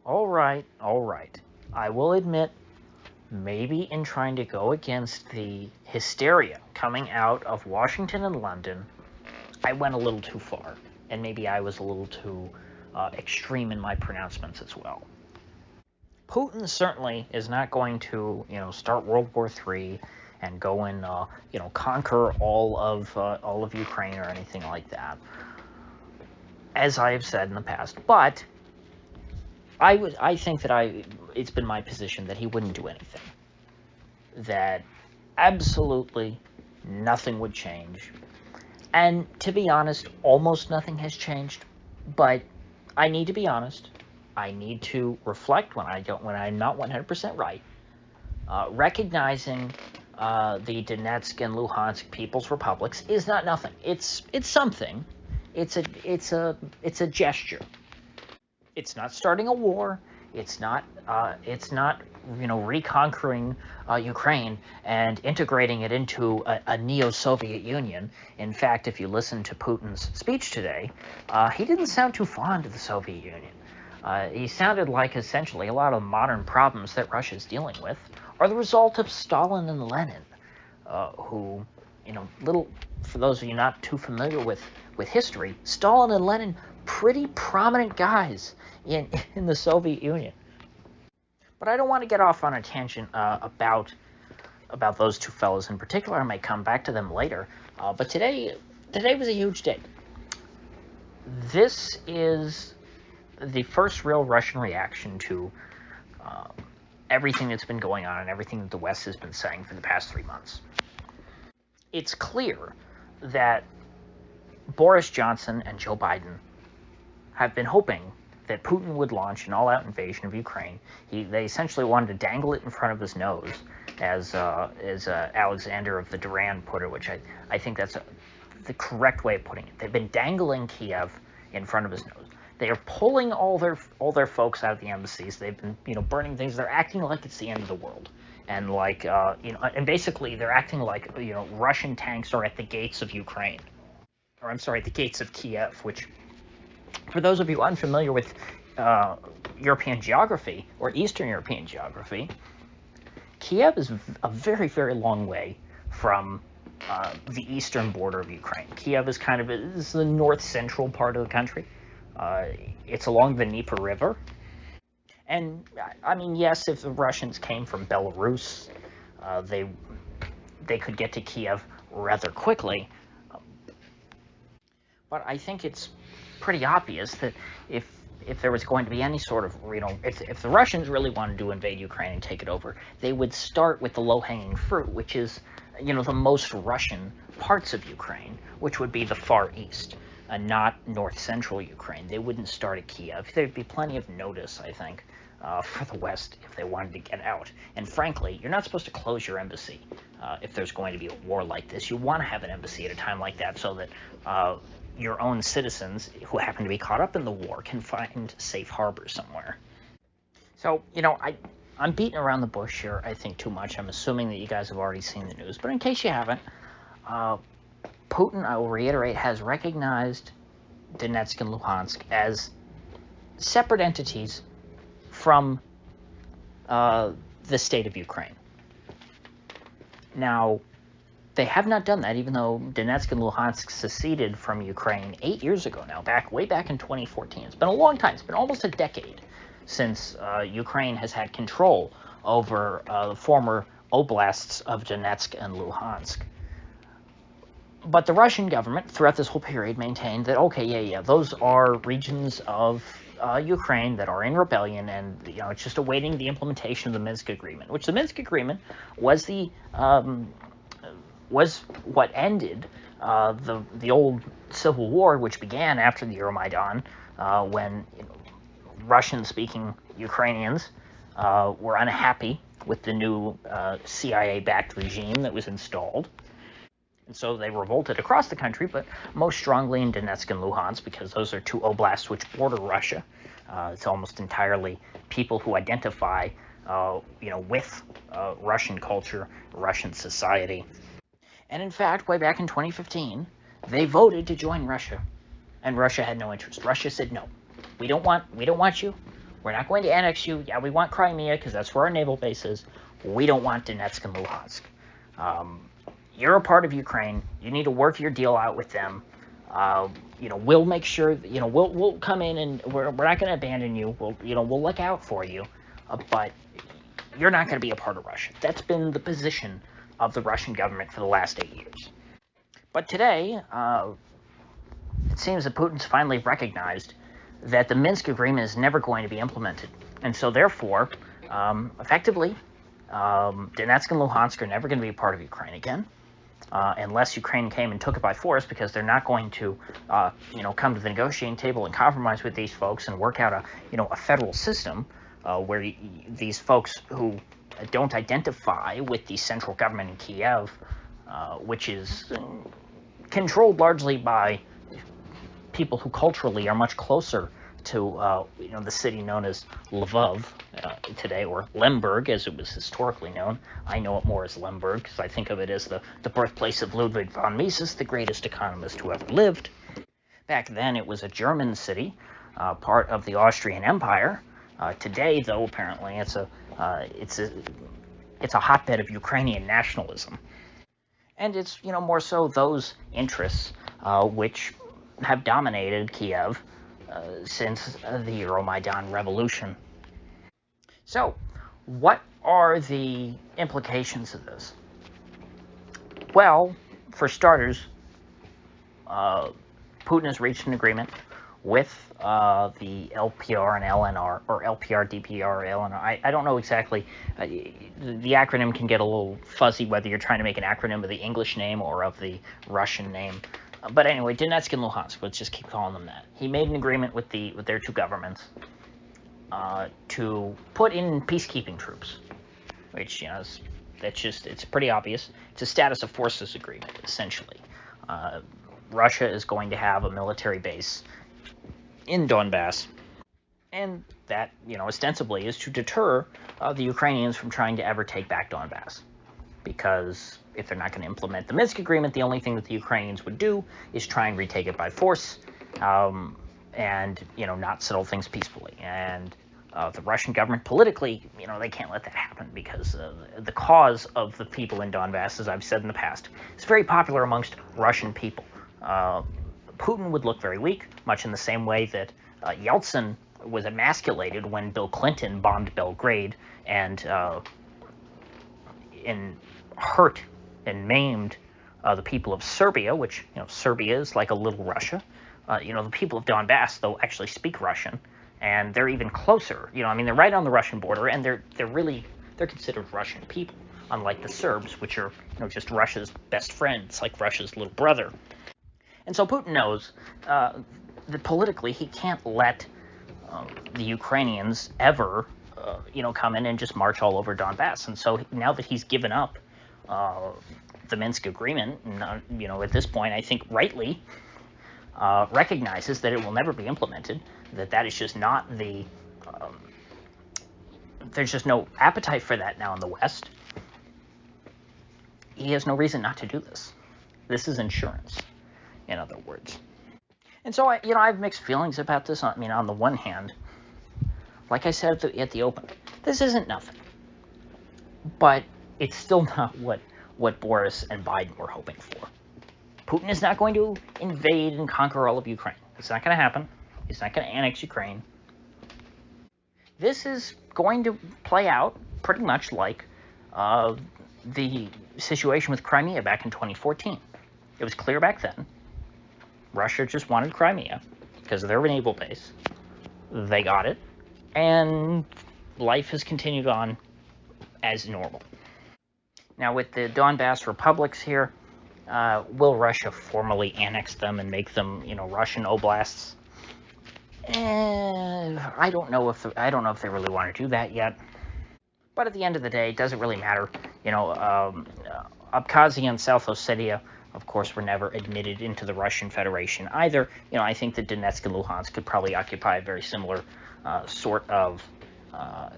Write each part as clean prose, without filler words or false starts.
All right. I will admit, maybe in trying to go against the hysteria coming out of Washington and London, I went a little too far, and maybe I was a little too extreme in my pronouncements as well. Putin certainly is not going to, start World War III and go and, conquer all of Ukraine or anything like that, as I have said in the past. But I think that it's been my position that he wouldn't do anything, that absolutely nothing would change. And to be honest, almost nothing has changed. But I need to be honest. I need to reflect when I'm not 100% right. Recognizing the Donetsk and Luhansk People's Republics is not nothing. It's something. It's a gesture. It's not starting a war. It's not reconquering Ukraine and integrating it into a neo-Soviet Union. In fact, if you listen to Putin's speech today, he didn't sound too fond of the Soviet Union. He sounded like essentially a lot of modern problems that Russia's dealing with are the result of Stalin and Lenin, who, for those of you not too familiar with history, Stalin and Lenin, pretty prominent guys in the Soviet Union. But I don't want to get off on a tangent about those two fellows in particular. I might come back to them later. But today was a huge day. This is the first real Russian reaction to everything that's been going on and everything that the West has been saying for the past 3 months. It's clear that Boris Johnson and Joe Biden have been hoping that Putin would launch an all-out invasion of Ukraine. They essentially wanted to dangle it in front of his nose, as Alexander of the Duran put it, which I think that's the correct way of putting it. They've been dangling Kiev in front of his nose. They are pulling all their folks out of the embassies. They've been burning things. They're acting like it's the end of the world, and and basically they're acting like Russian tanks are at the gates of Ukraine, or I'm sorry, the gates of Kiev, which, for those of you unfamiliar with European geography or Eastern European geography, Kiev is a very, very long way from the eastern border of Ukraine. Kiev is is the north-central part of the country. It's along the Dnieper River. And, I mean, yes, if the Russians came from Belarus, they could get to Kiev rather quickly. But I think it's pretty obvious that if there was going to be any sort of, if the Russians really wanted to invade Ukraine and take it over, they would start with the low-hanging fruit, which is, the most Russian parts of Ukraine, which would be the Far East, and not north-central Ukraine. They wouldn't start at Kiev. There'd be plenty of notice, I think, for the West if they wanted to get out. And frankly, you're not supposed to close your embassy if there's going to be a war like this. You want to have an embassy at a time like that so that your own citizens who happen to be caught up in the war can find safe harbor somewhere. So, I'm beating around the bush here, I think, too much. I'm assuming that you guys have already seen the news. But in case you haven't, Putin, I will reiterate, has recognized Donetsk and Luhansk as separate entities from the state of Ukraine. Now, they have not done that, even though Donetsk and Luhansk seceded from Ukraine 8 years ago now, way back in 2014. It's been a long time. It's been almost a decade since Ukraine has had control over the former oblasts of Donetsk and Luhansk. But the Russian government, throughout this whole period, maintained that, okay, those are regions of Ukraine that are in rebellion, and it's just awaiting the implementation of the Minsk Agreement, which the Minsk Agreement was was what ended the old civil war, which began after the Euromaidan, when Russian-speaking Ukrainians were unhappy with the new CIA-backed regime that was installed. And so they revolted across the country, but most strongly in Donetsk and Luhansk, because those are two oblasts which border Russia. It's almost entirely people who identify, with Russian culture, Russian society. And in fact, way back in 2015, they voted to join Russia, and Russia had no interest. Russia said, no, we don't want you. We're not going to annex you. Yeah, we want Crimea because that's where our naval base is. We don't want Donetsk and Luhansk. You're a part of Ukraine. You need to work your deal out with them. We'll make sure. We'll come in and we're not going to abandon you. We'll look out for you, but you're not going to be a part of Russia. That's been the position of the Russian government for the last 8 years. But today, it seems that Putin's finally recognized that the Minsk agreement is never going to be implemented, and so therefore, effectively, Donetsk and Luhansk are never going to be a part of Ukraine again. Unless Ukraine came and took it by force, because they're not going to, come to the negotiating table and compromise with these folks and work out a federal system where these folks who don't identify with the central government in Kiev, which is controlled largely by people who culturally are much closer to the city known as Lvov today, or Lemberg as it was historically known. I know it more as Lemberg because I think of it as the birthplace of Ludwig von Mises, the greatest economist who ever lived. Back then it was a German city, part of the Austrian Empire. Today, though, apparently it's a hotbed of Ukrainian nationalism, and it's more so those interests which have dominated Kiev since the Euromaidan revolution. So, what are the implications of this? Well, for starters, Putin has reached an agreement with the LPR and LNR, or LPR, DPR, LNR. I don't know exactly. The acronym can get a little fuzzy whether you're trying to make an acronym of the English name or of the Russian name. But anyway, Donetsk and Luhansk, let's just keep calling them that. He made an agreement with their two governments to put in peacekeeping troops, which, it's pretty obvious. It's a status of forces agreement, essentially. Russia is going to have a military base in Donbass, and that, ostensibly is to deter the Ukrainians from trying to ever take back Donbass. Because if they're not going to implement the Minsk agreement, the only thing that the Ukrainians would do is try and retake it by force, and not settle things peacefully. And the Russian government politically, they can't let that happen, because the cause of the people in Donbass, as I've said in the past, is very popular amongst Russian people. Putin would look very weak, much in the same way that Yeltsin was emasculated when Bill Clinton bombed Belgrade and hurt and maimed the people of Serbia, which, Serbia is like a little Russia. The people of Donbass, though, actually speak Russian, and they're even closer. They're right on the Russian border, and they're considered Russian people, unlike the Serbs, which are, just Russia's best friends, like Russia's little brother. And so Putin knows that politically he can't let the Ukrainians ever, come in and just march all over Donbass. And so now that he's given up the Minsk agreement, at this point, I think rightly recognizes that it will never be implemented, that is just not there's just no appetite for that now in the West. He has no reason not to do this. This is insurance, in other words. And so, I have mixed feelings about this. On the one hand, like I said at the open, this isn't nothing. But it's still not what Boris and Biden were hoping for. Putin is not going to invade and conquer all of Ukraine. It's not going to happen. He's not going to annex Ukraine. This is going to play out pretty much like the situation with Crimea back in 2014. It was clear back then. Russia just wanted Crimea because of their naval base. They got it. And life has continued on as normal. Now, with the Donbass republics here, will Russia formally annex them and make them, Russian oblasts? I don't know if they really want to do that yet. But at the end of the day, it doesn't really matter. Abkhazia and South Ossetia, of course, were never admitted into the Russian Federation either. I think that Donetsk and Luhansk could probably occupy a very similar sort of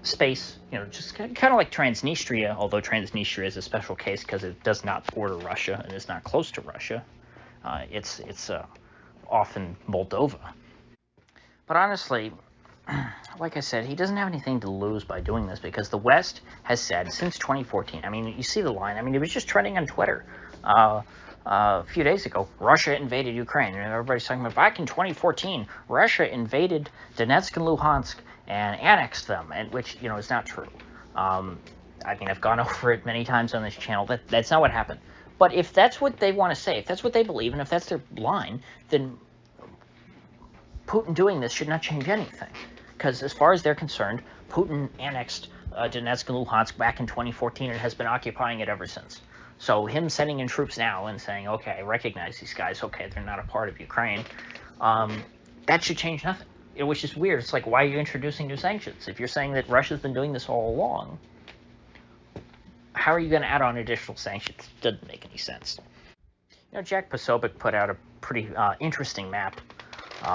space, just kind of like Transnistria, although Transnistria is a special case because it does not border Russia and is not close to Russia. It's often Moldova. But honestly, like I said, he doesn't have anything to lose by doing this because the West has said since 2014. I mean, you see the line. I mean, it was just trending on Twitter a few days ago. Russia invaded Ukraine, and everybody's talking about back in 2014, Russia invaded Donetsk and Luhansk and annexed them, and which is not true. I mean, I've gone over it many times on this channel. That's not what happened. But if that's what they want to say, if that's what they believe, and if that's their line, then Putin doing this should not change anything. Because as far as they're concerned, Putin annexed Donetsk and Luhansk back in 2014 and has been occupying it ever since. So him sending in troops now and saying, okay, I recognize these guys, okay, they're not a part of Ukraine, that should change nothing. Which is weird. It's like, why are you introducing new sanctions? If you're saying that Russia's been doing this all along, how are you going to add on additional sanctions? Doesn't make any sense. Jack Posobiec put out a pretty interesting map,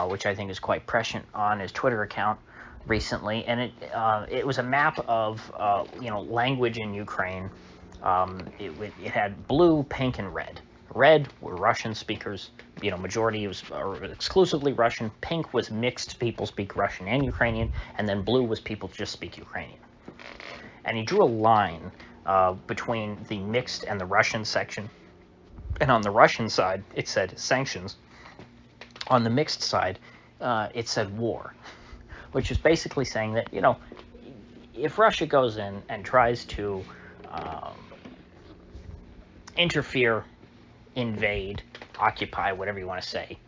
which I think is quite prescient on his Twitter account recently, and it was a map of language in Ukraine. It had blue, pink, and red. Red were Russian speakers. Majority was exclusively Russian. Pink was mixed, people speak Russian and Ukrainian, and then blue was people just speak Ukrainian. And he drew a line between the mixed and the Russian section. And on the Russian side, it said sanctions. On the mixed side, it said war, which is basically saying that, if Russia goes in and tries to interfere, invade, occupy, whatever you want to say,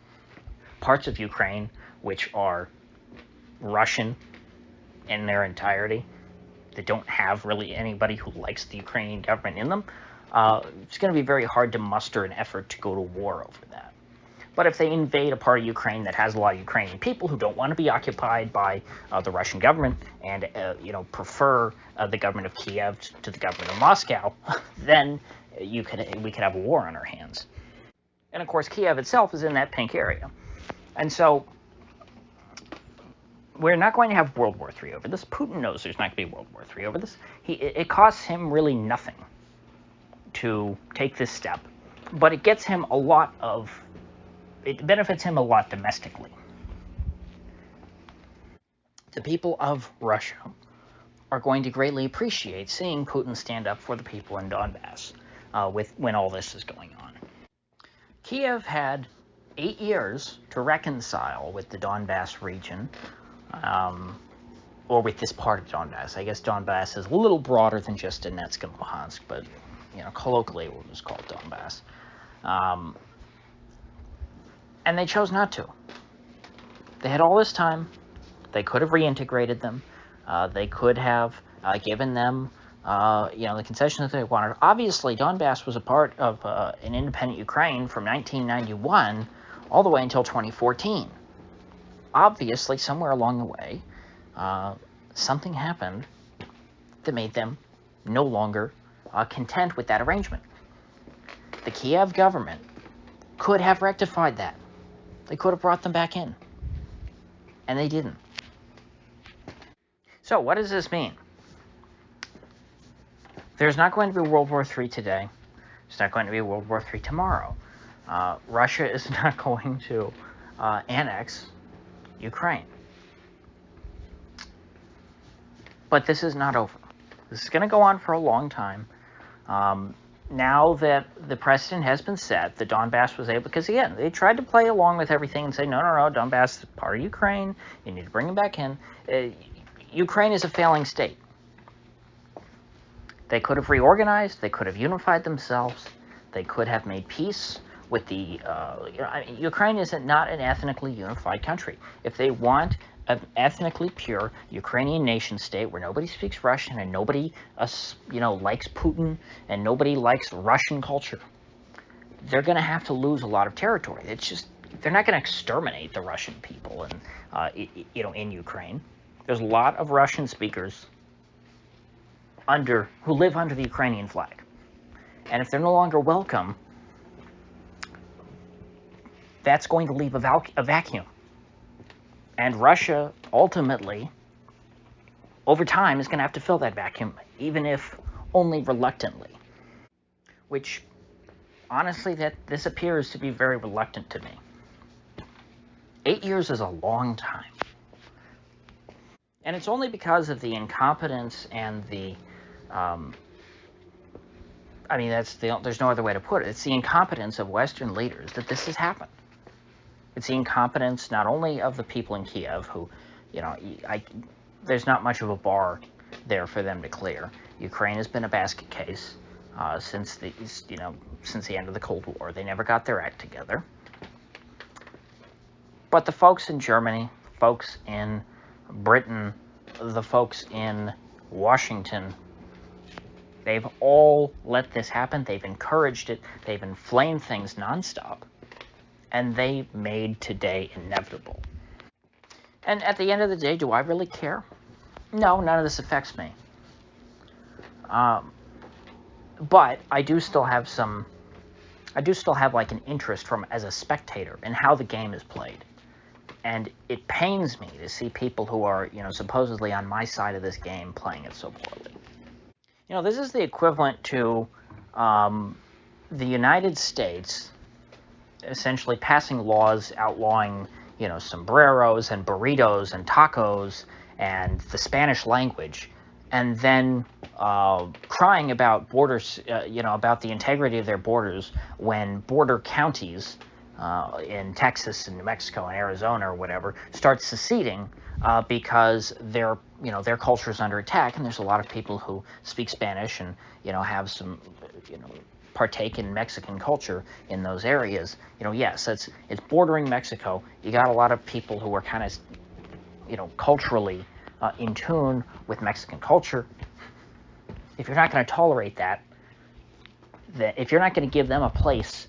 parts of Ukraine, which are Russian in their entirety, that don't have really anybody who likes the Ukrainian government in them, it's going to be very hard to muster an effort to go to war over that. But if they invade a part of Ukraine that has a lot of Ukrainian people who don't want to be occupied by the Russian government and prefer the government of Kiev to the government of Moscow, then we could have a war on our hands. And of course, Kiev itself is in that pink area, and so we're not going to have World War III over this. Putin knows there's not going to be World War III over this. It costs him really nothing to take this step, but it gets him it benefits him a lot domestically. The people of Russia are going to greatly appreciate seeing Putin stand up for the people in Donbass when all this is going on. Kiev had 8 years to reconcile with the Donbass region, or with this part of Donbass. I guess Donbass is a little broader than just Donetsk and Luhansk, but colloquially it was called Donbass. And they chose not to. They had all this time. They could have reintegrated them. They could have given them, the concessions that they wanted. Obviously, Donbass was a part of an independent Ukraine from 1991 all the way until 2014. Obviously, somewhere along the way, something happened that made them no longer content with that arrangement. The Kiev government could have rectified that. They could have brought them back in. And they didn't. So what does this mean? There's not going to be World War III today. There's not going to be World War III tomorrow. Russia is not going to annex Ukraine. But this is not over. This is going to go on for a long time. Now that the precedent has been set, the Donbass was able, because again, they tried to play along with everything and say, no, Donbass is part of Ukraine, you need to bring them back in. Ukraine is a failing state. They could have reorganized, they could have unified themselves, they could have made peace with the, Ukraine is not an ethnically unified country. If they want an ethnically pure Ukrainian nation state where nobody speaks Russian and nobody, likes Putin and nobody likes Russian culture, they're going to have to lose a lot of territory. It's just, they're not going to exterminate the Russian people in Ukraine. There's a lot of Russian speakers who live under the Ukrainian flag. And if they're no longer welcome, that's going to leave a vacuum. And Russia, ultimately, over time, is going to have to fill that vacuum, even if only reluctantly. Which, honestly, this appears to be very reluctant to me. 8 years is a long time. And it's only because of the incompetence and the, there's no other way to put it. It's the incompetence of Western leaders that this has happened. It's the incompetence not only of the people in Kiev, who, there's not much of a bar there for them to clear. Ukraine has been a basket case since the end of the Cold War. They never got their act together. But the folks in Germany, folks in Britain, the folks in Washington, they've all let this happen. They've encouraged it. They've inflamed things nonstop. And they made today inevitable. And at the end of the day, do I really care? No, none of this affects me. But I do still have like an interest as a spectator in how the game is played. And it pains me to see people who are, supposedly on my side of this game playing it so poorly. This is the equivalent to the United States essentially passing laws outlawing, sombreros and burritos and tacos and the Spanish language, and then crying about borders, about the integrity of their borders when border counties in Texas and New Mexico and Arizona or whatever start seceding because their culture is under attack, and there's a lot of people who speak Spanish and have some partake in Mexican culture in those areas. Yes, it's bordering Mexico. You got a lot of people who are kind of culturally in tune with Mexican culture. If you're not going to tolerate that, if you're not going to give them a place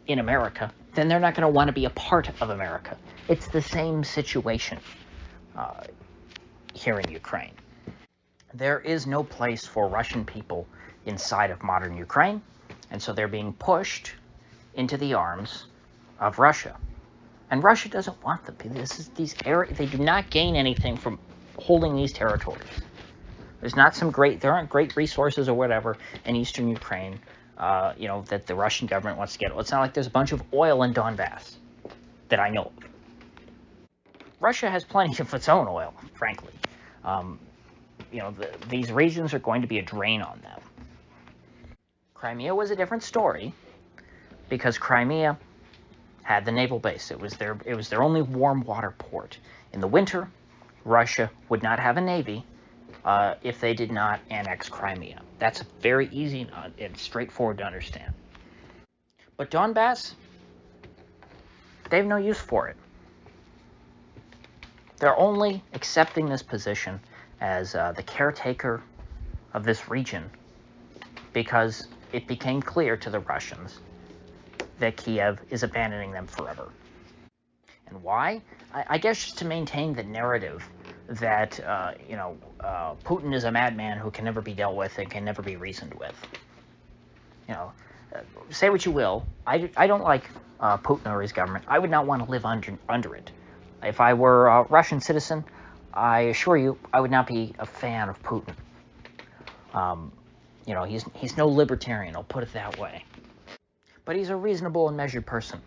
in America, then they're not going to want to be a part of America. It's the same situation here in Ukraine. There is no place for Russian people inside of modern Ukraine, and so they're being pushed into the arms of Russia. And Russia doesn't want them. They do not gain anything from holding these territories. There aren't great resources or whatever in eastern Ukraine that the Russian government wants to get. It's not like there's a bunch of oil in Donbass that I know of. Russia has plenty of its own oil, frankly. These regions are going to be a drain on them. Crimea was a different story because Crimea had the naval base. It was their only warm water port. In the winter, Russia would not have a navy if they did not annex Crimea. That's very easy and straightforward to understand. But Donbass, they have no use for it. They're only accepting this position as the caretaker of this region because it became clear to the Russians that Kiev is abandoning them forever. And why? I guess just to maintain the narrative that, Putin is a madman who can never be dealt with and can never be reasoned with. Say what you will. I don't like Putin or his government. I would not want to live under it. If I were a Russian citizen, I assure you, I would not be a fan of Putin. He's no libertarian, I'll put it that way. But he's a reasonable and measured person.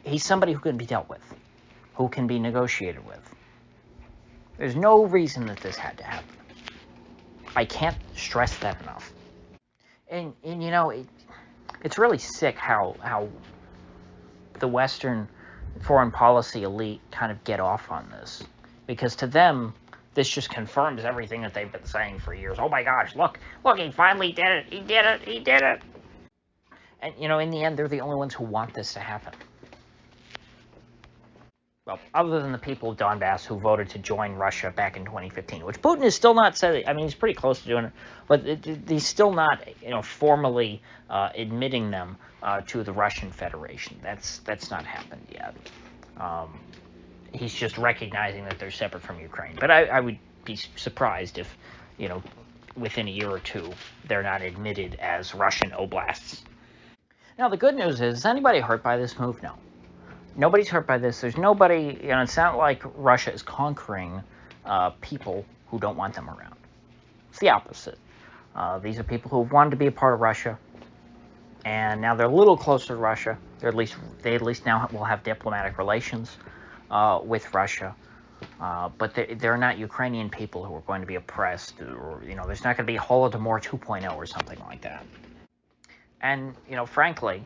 He's somebody who can be dealt with, who can be negotiated with. There's no reason that this had to happen. I can't stress that enough. And it's really sick how the Western foreign policy elite kind of get off on this. Because to them, this just confirms everything that they've been saying for years. Oh my gosh, look, he finally did it. He did it. And, in the end, they're the only ones who want this to happen. Well, other than the people of Donbass who voted to join Russia back in 2015, which Putin has still not said. I mean, he's pretty close to doing it, but he's still not, formally admitting them to the Russian Federation. That's not happened yet. He's just recognizing that they're separate from Ukraine. But I would be surprised if, within a year or two, they're not admitted as Russian oblasts. Now, the good news is anybody hurt by this move? No. Nobody's hurt by this. There's nobody, it's not like Russia is conquering people who don't want them around. It's the opposite. These are people who have wanted to be a part of Russia, and now they're a little closer to Russia. They at least now will have diplomatic relations with Russia. but they're not Ukrainian people who are going to be oppressed, or there's not going to be Holodomor 2.0 or something like that. And frankly,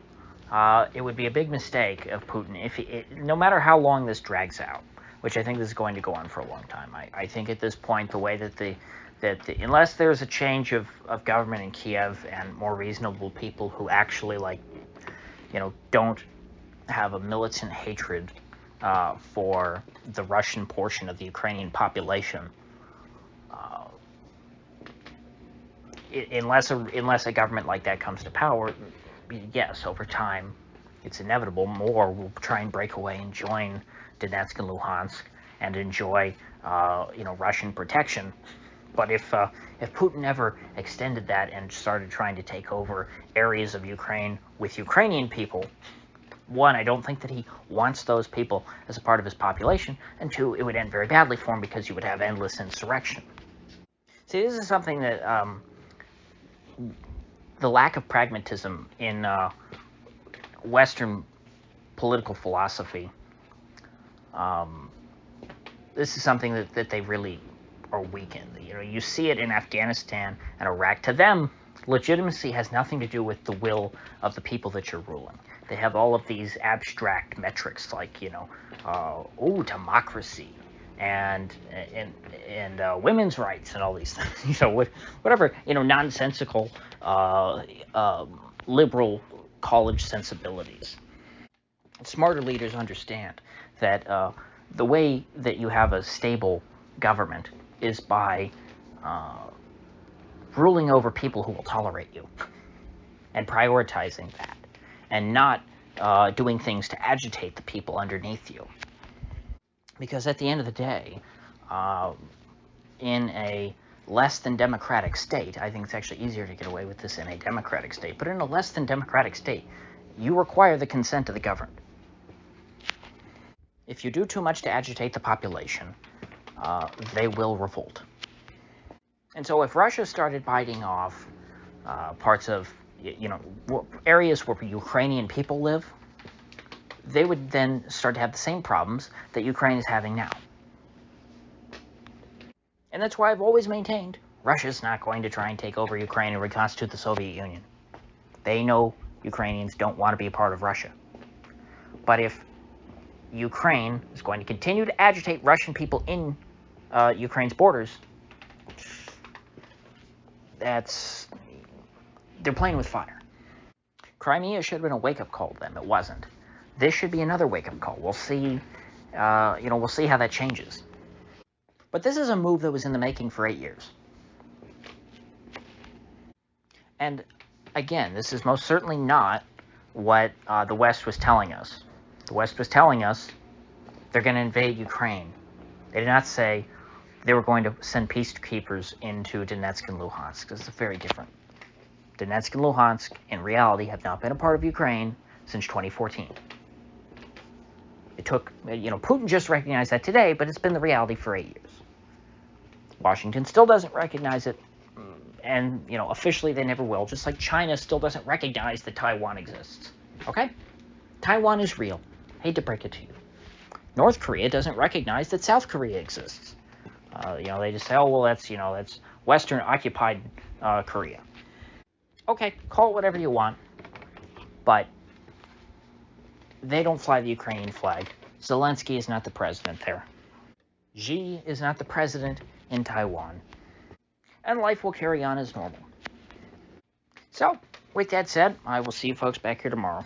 it would be a big mistake of Putin if no matter how long this drags out, which I think this is going to go on for a long time. I think at this point, the way that unless there's a change of government in Kiev and more reasonable people who actually don't have a militant hatred for the Russian portion of the Ukrainian population, unless a government like that comes to power, yes, over time, it's inevitable more will try and break away and join Donetsk and Luhansk and enjoy, Russian protection. But if Putin ever extended that and started trying to take over areas of Ukraine with Ukrainian people, one, I don't think that he wants those people as a part of his population, and two, it would end very badly for him because you would have endless insurrection. See, this is something that the lack of pragmatism in Western political philosophy, this is something that they really are weak in. You see it in Afghanistan and Iraq. To them, legitimacy has nothing to do with the will of the people that you're ruling. They have all of these abstract metrics like, democracy and women's rights and all these things, whatever, nonsensical liberal college sensibilities. Smarter leaders understand that the way that you have a stable government is by ruling over people who will tolerate you and prioritizing that, and not doing things to agitate the people underneath you. Because at the end of the day, in a less than democratic state, I think it's actually easier to get away with this in a democratic state, but in a less than democratic state, you require the consent of the governed. If you do too much to agitate the population, they will revolt. And so if Russia started biting off parts of, areas where Ukrainian people live, they would then start to have the same problems that Ukraine is having now. And that's why I've always maintained Russia's not going to try and take over Ukraine and reconstitute the Soviet Union. They know Ukrainians don't want to be a part of Russia. But if Ukraine is going to continue to agitate Russian people in Ukraine's borders, they're playing with fire. Crimea should have been a wake-up call to them. It wasn't. This should be another wake-up call. We'll see. We'll see how that changes. But this is a move that was in the making for 8 years. And again, this is most certainly not what the West was telling us. The West was telling us they're going to invade Ukraine. They did not say they were going to send peacekeepers into Donetsk and Luhansk. This is very different. Donetsk and Luhansk, in reality, have not been a part of Ukraine since 2014. It took, Putin just recognized that today, but it's been the reality for 8 years. Washington still doesn't recognize it, and, officially they never will, just like China still doesn't recognize that Taiwan exists. Okay? Taiwan is real. Hate to break it to you. North Korea doesn't recognize that South Korea exists. They just say, oh, well, that's Western-occupied Korea. Okay, call it whatever you want, but they don't fly the Ukrainian flag. Zelensky is not the president there. Xi is not the president in Taiwan. And life will carry on as normal. So, with that said, I will see you folks back here tomorrow.